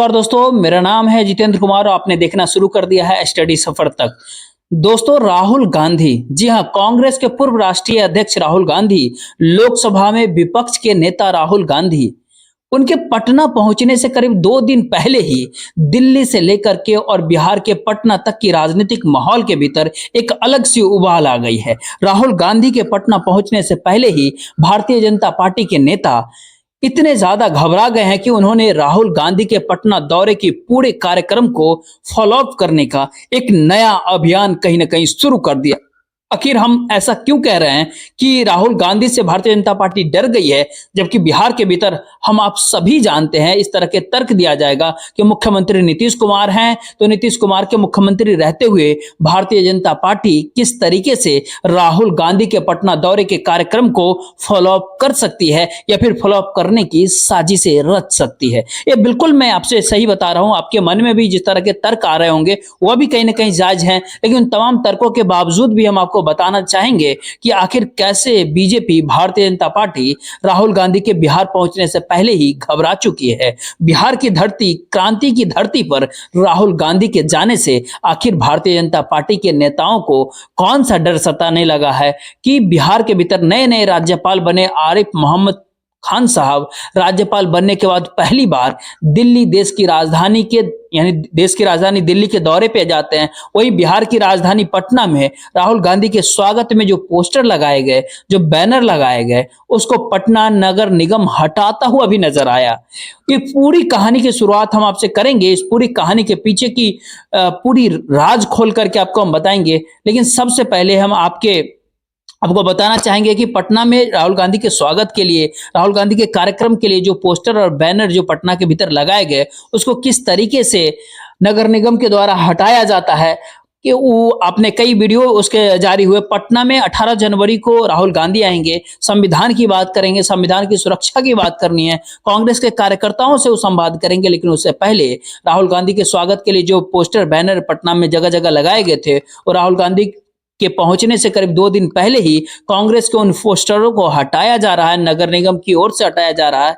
नमस्कार दोस्तों, मेरा नाम है जितेंद्र कुमार और आपने देखना शुरू कर दिया है स्टडी सफर तक। दोस्तों, राहुल गांधी, जी हां, कांग्रेस के पूर्व राष्ट्रीय अध्यक्ष राहुल गांधी, लोकसभा में विपक्ष के नेता राहुल गांधी, उनके पटना पहुंचने से करीब 2 दिन पहले ही दिल्ली से लेकर के और बिहार के पटना तक की राजनीतिक माहौल के भीतर एक अलग सी उबाल आ गई है। राहुल गांधी के पटना पहुंचने से पहले ही भारतीय जनता पार्टी के नेता इतने ज्यादा घबरा गए हैं कि उन्होंने राहुल गांधी के पटना दौरे की पूरे कार्यक्रम को फॉलो अप करने का एक नया अभियान कहीं ना कहीं शुरू कर दिया। आखिर हम ऐसा क्यों कह रहे हैं कि राहुल गांधी से भारतीय जनता पार्टी डर गई है, जबकि बिहार के भीतर हम आप सभी जानते हैं इस तरह के तर्क दिया जाएगा कि मुख्यमंत्री नीतीश कुमार हैं, तो नीतीश कुमार के मुख्यमंत्री रहते हुए भारतीय जनता पार्टी किस तरीके से राहुल गांधी के पटना दौरे के कार्यक्रम को फॉलो अप कर सकती है या फिर फॉलो अप करने की साजिशें रच सकती है। ये बिल्कुल मैं आपसे सही बता रहा हूं, आपके मन में भी जिस तरह के तर्क आ रहे होंगे वह भी कहीं ना कहीं जायज हैं, लेकिन उन तमाम तर्कों के बावजूद भी हम आपको बताना चाहेंगे कि आखिर कैसे बीजेपी, भारतीय जनता पार्टी राहुल गांधी के बिहार पहुंचने से पहले ही घबरा चुकी है। बिहार की धरती, क्रांति की धरती पर राहुल गांधी के जाने से आखिर भारतीय जनता पार्टी के नेताओं को कौन सा डर सताने लगा है कि बिहार के भीतर नए नए राज्यपाल बने आरिफ मोहम्मद खान साहब राज्यपाल बनने के बाद पहली बार दिल्ली, देश की राजधानी के यानी देश की राजधानी दिल्ली के दौरे पे जाते हैं। वहीं बिहार की राजधानी पटना में राहुल गांधी के स्वागत में जो पोस्टर लगाए गए, जो बैनर लगाए गए, उसको पटना नगर निगम हटाता हुआ भी नजर आया। ये पूरी कहानी की शुरुआत हम आपसे करेंगे, इस पूरी कहानी के पीछे की पूरी राज खोल करके आपको हम बताएंगे। लेकिन सबसे पहले हम आपको बताना चाहेंगे कि पटना में राहुल गांधी के स्वागत के लिए, राहुल गांधी के कार्यक्रम के लिए जो पोस्टर और बैनर जो पटना के भीतर लगाए गए, उसको किस तरीके से नगर निगम के द्वारा हटाया जाता है कि वो आपने कई वीडियो उसके जारी हुए। पटना में 18 जनवरी को राहुल गांधी आएंगे, संविधान की बात करेंगे, संविधान की सुरक्षा की बात करनी है, कांग्रेस के कार्यकर्ताओं से वो संवाद करेंगे। लेकिन उससे पहले राहुल गांधी के स्वागत के लिए जो पोस्टर बैनर पटना में जगह जगह लगाए गए थे, और राहुल गांधी के पहुंचने से करीब 2 दिन पहले ही कांग्रेस के उन पोस्टरों को हटाया जा रहा है, नगर निगम की ओर से हटाया जा रहा है।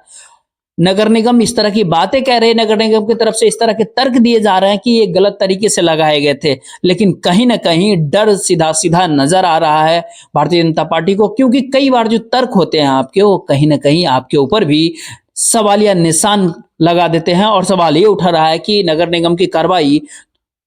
नगर निगम इस तरह की बातें कह रहे हैं, नगर निगम की तरफ से इस तरह के तर्क दिए जा रहे हैं कि ये गलत तरीके से लगाए गए थे। लेकिन कहीं ना कहीं डर सीधा सीधा नजर आ रहा है भारतीय जनता पार्टी को, क्योंकि कई बार जो तर्क होते हैं आपके, वो कहीं ना कहीं आपके ऊपर भी सवालिया निशान लगा देते हैं। और सवाल ये उठा रहा है कि नगर निगम की कार्रवाई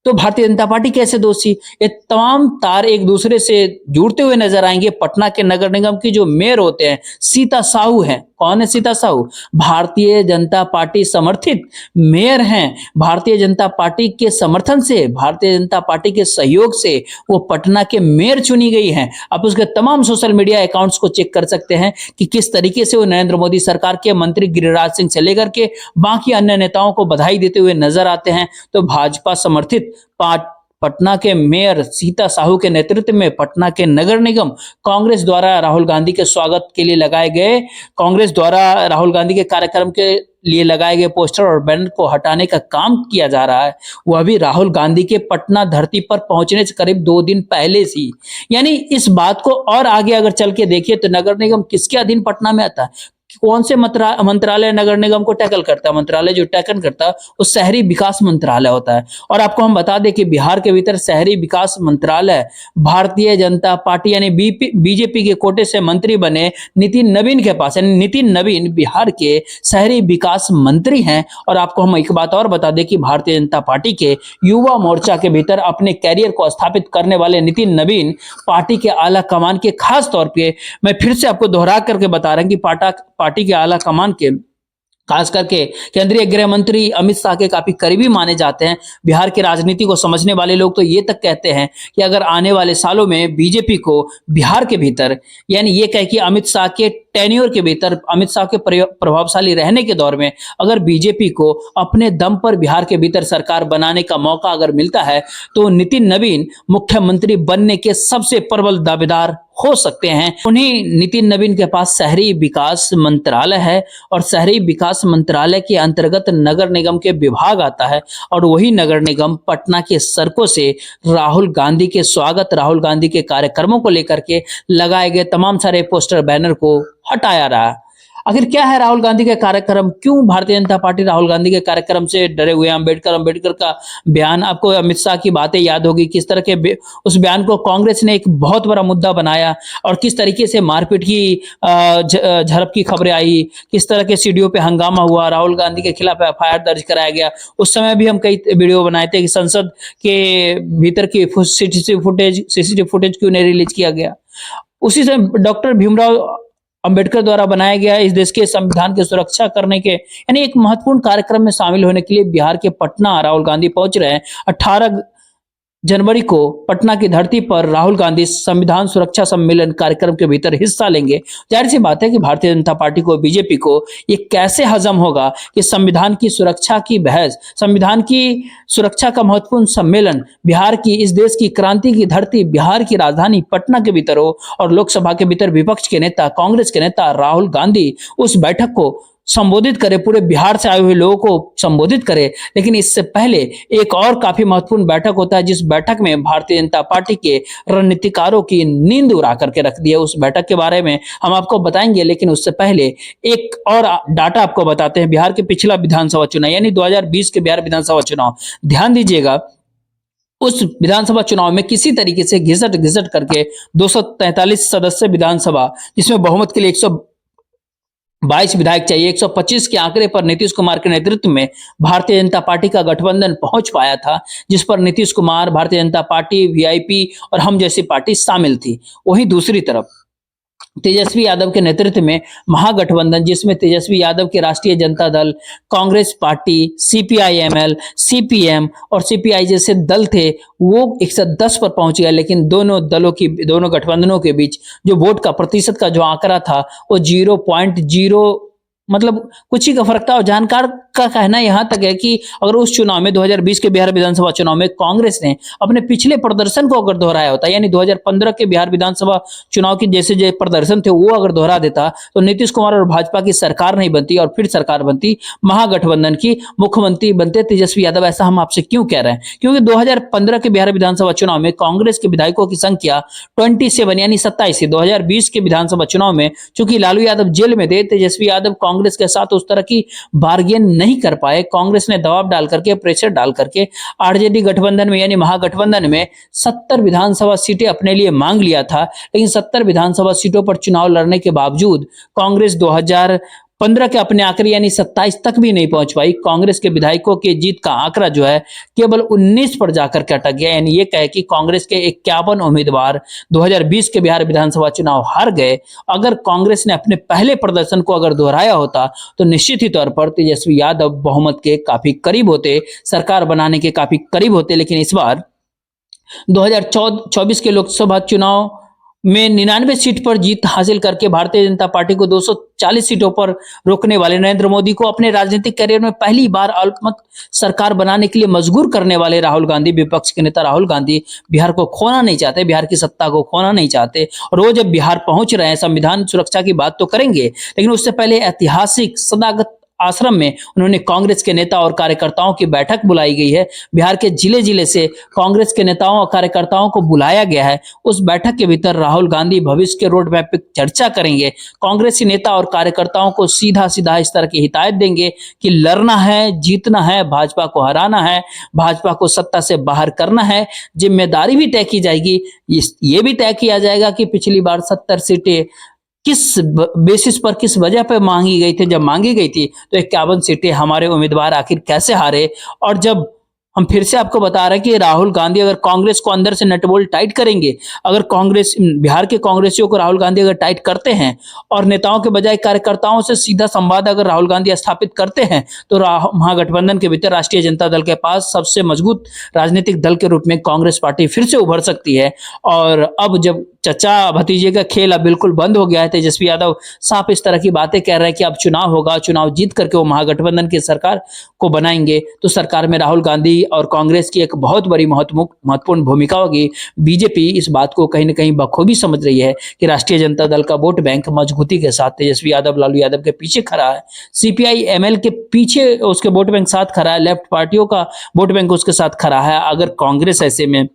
तो भारतीय जनता पार्टी कैसे दोषी? ये तमाम तार एक दूसरे से जुड़ते हुए नजर आएंगे। पटना के नगर निगम की जो मेयर होते हैं सीता साहू हैं। कौन है सीता साहू? भारतीय जनता पार्टी समर्थित मेयर हैं। भारतीय जनता पार्टी के समर्थन से, भारतीय जनता पार्टी के सहयोग से वो पटना के मेयर चुनी गई हैं। आप उसके तमाम सोशल मीडिया अकाउंट्स को चेक कर सकते हैं कि किस तरीके से वो नरेंद्र मोदी सरकार के मंत्री गिरिराज सिंह से लेकर के बाकी अन्य नेताओं को बधाई देते हुए नजर आते हैं। तो भाजपा समर्थित पटना के मेयर सीता साहू के नेतृत्व में पटना के नगर निगम कांग्रेस द्वारा राहुल गांधी के स्वागत के लिए लगाए गए, कांग्रेस द्वारा राहुल गांधी के कार्यक्रम के लिए लगाए गए पोस्टर और बैनर को हटाने का काम किया जा रहा है, वह भी राहुल गांधी के पटना धरती पर पहुंचने से करीब 2 दिन पहले से। यानी इस बात को और आगे अगर चल के देखिए तो नगर निगम किसके अधीन पटना में आता है? कौन से मंत्रालय नगर निगम को टैकल करता है? मंत्रालय जो टैकल करता है वो शहरी विकास मंत्रालय होता है। और आपको हम बता दें कि बिहार के भीतर शहरी विकास मंत्रालय भारतीय जनता पार्टी यानी बीजेपी के कोटे से मंत्री बने नितिन नवीन के पास, यानी नितिन नवीन बिहार के शहरी विकास मंत्री हैं। और आपको हम एक बात और बता दें कि भारतीय जनता पार्टी के युवा मोर्चा के भीतर अपने कैरियर को स्थापित करने वाले नितिन नवीन पार्टी के आला कमान के, खास तौर पे मैं फिर से आपको दोहरा करके बता रहा हूं कि पार्टी के आला कमान के, खास करके केंद्रीय गृह मंत्री अमित शाह के काफी करीबी माने जाते हैं। बिहार की राजनीति को समझने वाले लोग तो ये तक कहते हैं कि अगर आने वाले सालों में बीजेपी को बिहार के भीतर, यानी ये कह कि अमित शाह के टेन्योर के भीतर, अमित शाह के प्रभावशाली रहने के दौर में अगर बीजेपी को अपने दम पर बिहार के भीतर सरकार बनाने का मौका अगर मिलता है तो नितिन नवीन मुख्यमंत्री बनने के सबसे प्रबल दावेदार हो सकते हैं। उन्हीं नितिन नवीन के पास शहरी विकास मंत्रालय है और शहरी विकास मंत्रालय के अंतर्गत नगर निगम के विभाग आता है, और वही नगर निगम पटना के सड़कों से राहुल गांधी के स्वागत, राहुल गांधी के कार्यक्रमों को लेकर के लगाए गए तमाम सारे पोस्टर बैनर को हटाया रहा। आखिर क्या है राहुल गांधी के कार्यक्रम, क्यों भारतीय जनता पार्टी राहुल गांधी के कार्यक्रम से डरे हुए हैं? अंबेडकर का बयान, आपको अमित शाह की बातें याद होगी, किस तरह के उस बयान को कांग्रेस ने एक बहुत बड़ा मुद्दा बनाया और किस तरीके से मारपीट की झड़प की खबरें आई, किस तरह के सीडीओ पे हंगामा हुआ, राहुल गांधी के खिलाफ एफआईआर दर्ज कराया गया। उस समय भी हम कई वीडियो बनाए थे कि संसद के भीतर की सीसीटीवी फुटेज क्यों नहीं रिलीज किया गया। उसी समय डॉक्टर भीमराव अंबेडकर द्वारा बनाया गया इस देश के संविधान की सुरक्षा करने के यानी एक महत्वपूर्ण कार्यक्रम में शामिल होने के लिए बिहार के पटना राहुल गांधी पहुंच रहे हैं। 18 जनवरी को पटना की धरती पर राहुल गांधी संविधान सुरक्षा सम्मेलन कार्यक्रम के भीतर हिस्सा लेंगे। जाहिर सी बात है कि भारतीय जनता पार्टी को, बीजेपी को ये कैसे हजम होगा कि संविधान की सुरक्षा की बहस, संविधान की सुरक्षा का महत्वपूर्ण सम्मेलन बिहार की, इस देश की क्रांति की धरती, बिहार की राजधानी पटना के भीतर हो और लोकसभा के भीतर विपक्ष के नेता, कांग्रेस के नेता राहुल गांधी उस बैठक को संबोधित करे, पूरे बिहार से आए हुए लोगों को संबोधित करे। लेकिन इससे पहले एक और काफी महत्वपूर्ण बैठक होता है, जिस बैठक में भारतीय जनता पार्टी के रणनीतिकारों की नींद उड़ा करके रख दी है। उस बैठक के बारे में हम आपको बताएंगे, लेकिन उससे पहले एक और डाटा आपको बताते हैं। बिहार के पिछला विधानसभा चुनाव यानी 2020 के बिहार विधानसभा चुनाव, ध्यान दीजिएगा, उस विधानसभा चुनाव में किसी तरीके से घिसट घिसट करके 243 सदस्य विधानसभा, जिसमें बहुमत के लिए 122 विधायक चाहिए, 125 के आंकड़े पर नीतीश कुमार के नेतृत्व में भारतीय जनता पार्टी का गठबंधन पहुंच पाया था, जिस पर नीतीश कुमार, भारतीय जनता पार्टी, वीआईपी और हम जैसी पार्टी शामिल थी। वहीं दूसरी तरफ तेजस्वी यादव के नेतृत्व में महागठबंधन, जिसमें तेजस्वी यादव के राष्ट्रीय Janata Dal, Congress party, CPIML, CPM और सीपीआई जैसे दल थे, वो 110 पर पहुंच गया। लेकिन दोनों गठबंधनों के बीच जो वोट का प्रतिशत का जो आंकड़ा था वो 0.0 मतलब कुछ ही का फर्क था। और जानकार का कहना यहां तक है कि अगर उस चुनाव में 2020 के बिहार विधानसभा चुनाव में कांग्रेस ने अपने पिछले प्रदर्शन को अगर दोहराया होता, यानी 2015 के बिहार विधानसभा चुनाव की जैसे जो प्रदर्शन थे वो अगर दोहरा देता, तो नीतीश कुमार और भाजपा की सरकार नहीं बनती और फिर सरकार बनती महागठबंधन की, मुख्यमंत्री बनते तेजस्वी यादव। ऐसा हम आपसे क्यों कह रहे हैं? क्योंकि 2015 के बिहार विधानसभा चुनाव में कांग्रेस के विधायकों की संख्या 27 यानी 27 थी। 2020 के विधानसभा चुनाव में चूंकि लालू यादव जेल में थे, तेजस्वी यादव कांग्रेस के साथ उस तरह की बार्गेन नहीं कर पाए। कांग्रेस ने दबाव डाल करके, प्रेशर डाल करके आरजेडी गठबंधन में यानी महागठबंधन में 70 विधानसभा सीटें अपने लिए मांग लिया था। लेकिन 70 विधानसभा सीटों पर चुनाव लड़ने के बावजूद कांग्रेस 2015 के अपने आंकड़े यानी 27 तक भी नहीं पहुंच पाई। कांग्रेस के विधायकों के जीत का आंकड़ा जो है केवल 19 पर जाकर के अटक गया। यानी ये कहे कि कांग्रेस के 51 उम्मीदवार 2020 के बिहार विधानसभा चुनाव हार गए। अगर कांग्रेस ने अपने पहले प्रदर्शन को अगर दोहराया होता तो निश्चित ही तौर पर तेजस्वी यादव बहुमत के काफी करीब होते, सरकार बनाने के काफी करीब होते। लेकिन इस बार 2024 के लोकसभा चुनाव में 99 सीट पर जीत हासिल करके भारतीय जनता पार्टी को 240 सीटों पर रोकने वाले नरेंद्र मोदी को अपने राजनीतिक करियर में पहली बार अल्पमत सरकार बनाने के लिए मजबूर करने वाले राहुल गांधी, विपक्ष के नेता राहुल गांधी बिहार को खोना नहीं चाहते, बिहार की सत्ता को खोना नहीं चाहते। और वो जब बिहार पहुंच रहे हैं, संविधान सुरक्षा की बात तो करेंगे, लेकिन उससे पहले ऐतिहासिक सदागत आश्रम में उन्होंने कांग्रेस के नेता और कार्यकर्ताओं की बैठक बुलाई गई है। बिहार के जिले जिले से कांग्रेस के नेताओं और कार्यकर्ताओं को बुलाया गया है। उस बैठक के भीतर राहुल गांधी भविष्य के रोड मैप पर चर्चा करेंगे। कांग्रेसी नेता और कार्यकर्ताओं को सीधा सीधा इस तरह की हिदायत देंगे कि लड़ना है, जीतना है, भाजपा को हराना है, भाजपा को सत्ता से बाहर करना है। जिम्मेदारी भी तय की जाएगी। ये भी तय किया जाएगा कि पिछली बार 70 सीटें किस बेसिस पर, किस वजह पर मांगी गई थी। जब मांगी गई थी तो 51 सीटें हमारे उम्मीदवार आखिर कैसे हारे। और जब हम फिर से आपको बता रहे हैं कि राहुल गांधी अगर कांग्रेस को अंदर से नटबोल्ट टाइट करेंगे, अगर कांग्रेस, बिहार के कांग्रेसियों को राहुल गांधी अगर टाइट करते हैं और नेताओं के बजाय कार्यकर्ताओं से सीधा संवाद अगर राहुल गांधी स्थापित करते हैं, तो महागठबंधन के भीतर राष्ट्रीय जनता दल के पास सबसे मजबूत राजनीतिक दल के रूप में कांग्रेस पार्टी फिर से उभर सकती है। और अब जब चचा भतीजे का खेल अब बिल्कुल बंद हो गया है, तेजस्वी यादव साफ इस तरह की बातें कह रहे हैं कि अब चुनाव होगा, चुनाव जीत करके वो महागठबंधन की सरकार को बनाएंगे, तो सरकार में राहुल गांधी और कांग्रेस की एक बहुत बड़ी महत्वपूर्ण भूमिका होगी। बीजेपी इस बात को कहीं ना कहीं बखूबी समझ रही है कि राष्ट्रीय जनता दल का वोट बैंक मजबूती के साथ तेजस्वी यादव, लालू यादव के पीछे खड़ा है, सीपीआई एमएल के पीछे उसके वोट बैंक साथ खड़ा है, लेफ्ट पार्टियों का वोट बैंक उसके साथ खड़ा है। अगर कांग्रेस ऐसे में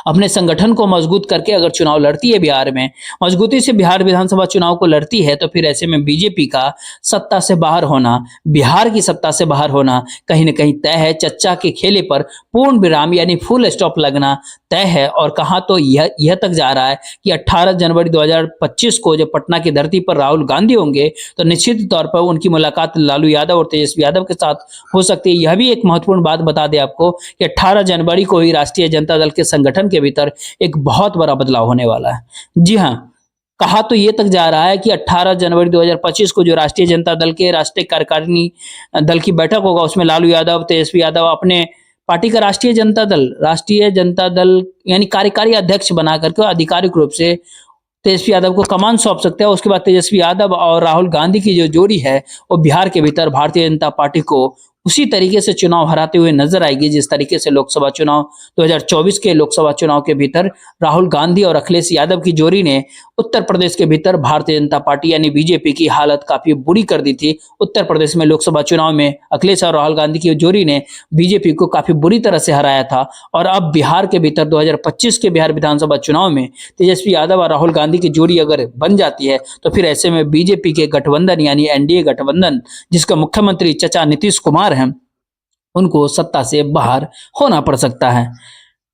अपने संगठन को मजबूत करके अगर चुनाव लड़ती है बिहार में, मजबूती से बिहार विधानसभा चुनाव को लड़ती है, तो फिर ऐसे में बीजेपी का सत्ता से बाहर होना, बिहार की सत्ता से बाहर होना कहीं न कहीं तय है। चर्चा के खेले पर पूर्ण विराम यानी फुल स्टॉप लगना तय है। और कहा तो यह तक जा रहा है कि 18 जनवरी 2025 को जब पटना की धरती पर राहुल गांधी होंगे, तो निश्चित तौर पर उनकी मुलाकात लालू यादव और तेजस्वी यादव के साथ हो सकती है। यह भी एक महत्वपूर्ण बात बता दें आपको कि 18 जनवरी को ही राष्ट्रीय जनता दल के संगठन के भीतर एक बहुत बड़ा बदलाव होने वाला है। जी हाँ, कहा तो ये तक जा रहा है कि 18 जनवरी 2025 को जो राष्ट्रीय जनता दल के राष्ट्रीय कार्यकारिणी दल की बैठक होगा, उसमें लालू यादव, तेजस्वी यादव अपने पार्टी का राष्ट्रीय जनता दल यानी कार्यकारी अध्यक्ष बना करके आधिकारिक रूप से तेजस्वी यादव को कमान सौंप सकते हैं। उसके बाद तेजस्वी यादव और राहुल गांधी की जो जोड़ी है, वो बिहार के भीतर भारतीय जनता पार्टी को उसी तरीके से चुनाव हराते हुए नजर आएगी जिस तरीके से लोकसभा चुनाव 2024 के लोकसभा चुनाव के भीतर राहुल गांधी और अखिलेश यादव की जोड़ी ने उत्तर प्रदेश के भीतर भारतीय जनता पार्टी यानी बीजेपी की हालत काफी बुरी कर दी थी। उत्तर प्रदेश में लोकसभा चुनाव में अखिलेश और राहुल गांधी की जोड़ी ने बीजेपी को काफी बुरी तरह से हराया था। और अब बिहार के भीतर 2025 के बिहार विधानसभा चुनाव में तेजस्वी यादव और राहुल गांधी की जोड़ी अगर बन जाती है, तो फिर ऐसे में बीजेपी के गठबंधन यानी एनडीए गठबंधन, जिसका मुख्यमंत्री चचा नीतीश कुमार हैं, उनको सत्ता से बाहर होना पड़ सकता है।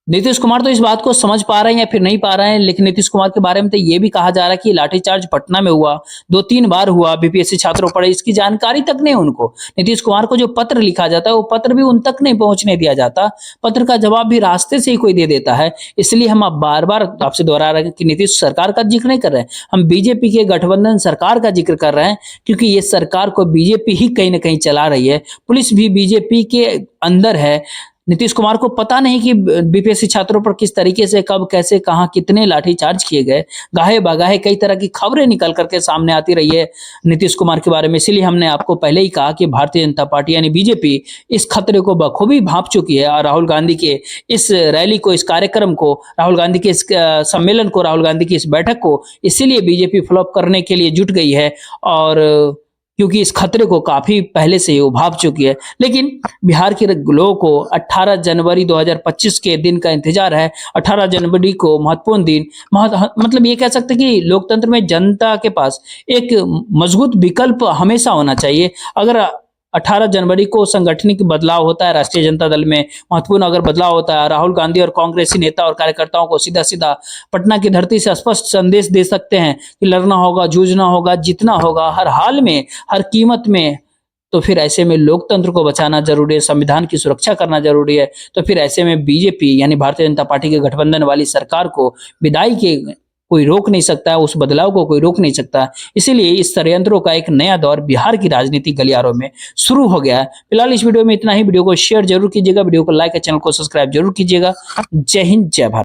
नीतीश कुमार तो इस बात को समझ पा रहे हैं या फिर नहीं पा रहे हैं, लेकिन नीतीश कुमार के बारे में तो ये भी कहा जा रहा है कि लाठीचार्ज पटना में हुआ, 2-3 बार हुआ, बीपीएससी छात्रों पढ़े, इसकी जानकारी तक नहीं उनको। नीतीश कुमार को जो पत्र लिखा जाता है, वो पत्र भी उन तक नहीं पहुंचने दिया जाता, पत्र का जवाब भी रास्ते से ही कोई दे देता है। इसलिए हम अब बार बार आपसे दोहरा रहे हैं कि नीतीश सरकार का जिक्र नहीं कर रहे हैं, हम बीजेपी के गठबंधन सरकार का जिक्र कर रहे हैं, क्योंकि ये सरकार को बीजेपी ही कहीं ना कहीं चला रही है। पुलिस भी बीजेपी के अंदर है। नीतीश कुमार को पता नहीं कि बीपीएससी छात्रों पर किस तरीके से, कब, कैसे, कहां, कितने लाठीचार्ज किए गए। गाहे बगाहे कई तरह की खबरें निकल करके सामने आती रही है नीतीश कुमार के बारे में। इसीलिए हमने आपको पहले ही कहा कि भारतीय जनता पार्टी यानी बीजेपी इस खतरे को बखूबी भांप चुकी है। और राहुल गांधी के इस रैली को, इस कार्यक्रम को, राहुल गांधी के इस सम्मेलन को, राहुल गांधी की इस बैठक को इसीलिए बीजेपी फ्लॉप करने के लिए जुट गई है, और क्योंकि इस खतरे को काफी पहले से ही उभाप चुकी है। लेकिन बिहार के लोगों को 18 जनवरी 2025 के दिन का इंतजार है। 18 जनवरी को महत्वपूर्ण दिन, मतलब ये कह सकते हैं कि लोकतंत्र में जनता के पास एक मजबूत विकल्प हमेशा होना चाहिए। अगर 18 जनवरी को सांगठनिक बदलाव होता है, राष्ट्रीय जनता दल में महत्वपूर्ण अगर बदलाव होता है, राहुल गांधी और कांग्रेसी नेता और कार्यकर्ताओं को सीधा सीधा पटना की धरती से स्पष्ट संदेश दे सकते हैं कि लड़ना होगा, जूझना होगा, जीतना होगा हर हाल में, हर कीमत में। तो फिर ऐसे में लोकतंत्र को बचाना जरूरी है, संविधान की सुरक्षा करना जरूरी है। तो फिर ऐसे में बीजेपी यानी भारतीय जनता पार्टी के गठबंधन वाली सरकार को विदाई के कोई रोक नहीं सकता है, उस बदलाव को कोई रोक नहीं सकता। इसीलिए इस षड्यंत्रों का एक नया दौर बिहार की राजनीति गलियारों में शुरू हो गया है। फिलहाल इस वीडियो में इतना ही। वीडियो को शेयर जरूर कीजिएगा, वीडियो को लाइक और चैनल को सब्सक्राइब जरूर कीजिएगा। जय हिंद, जय भारत।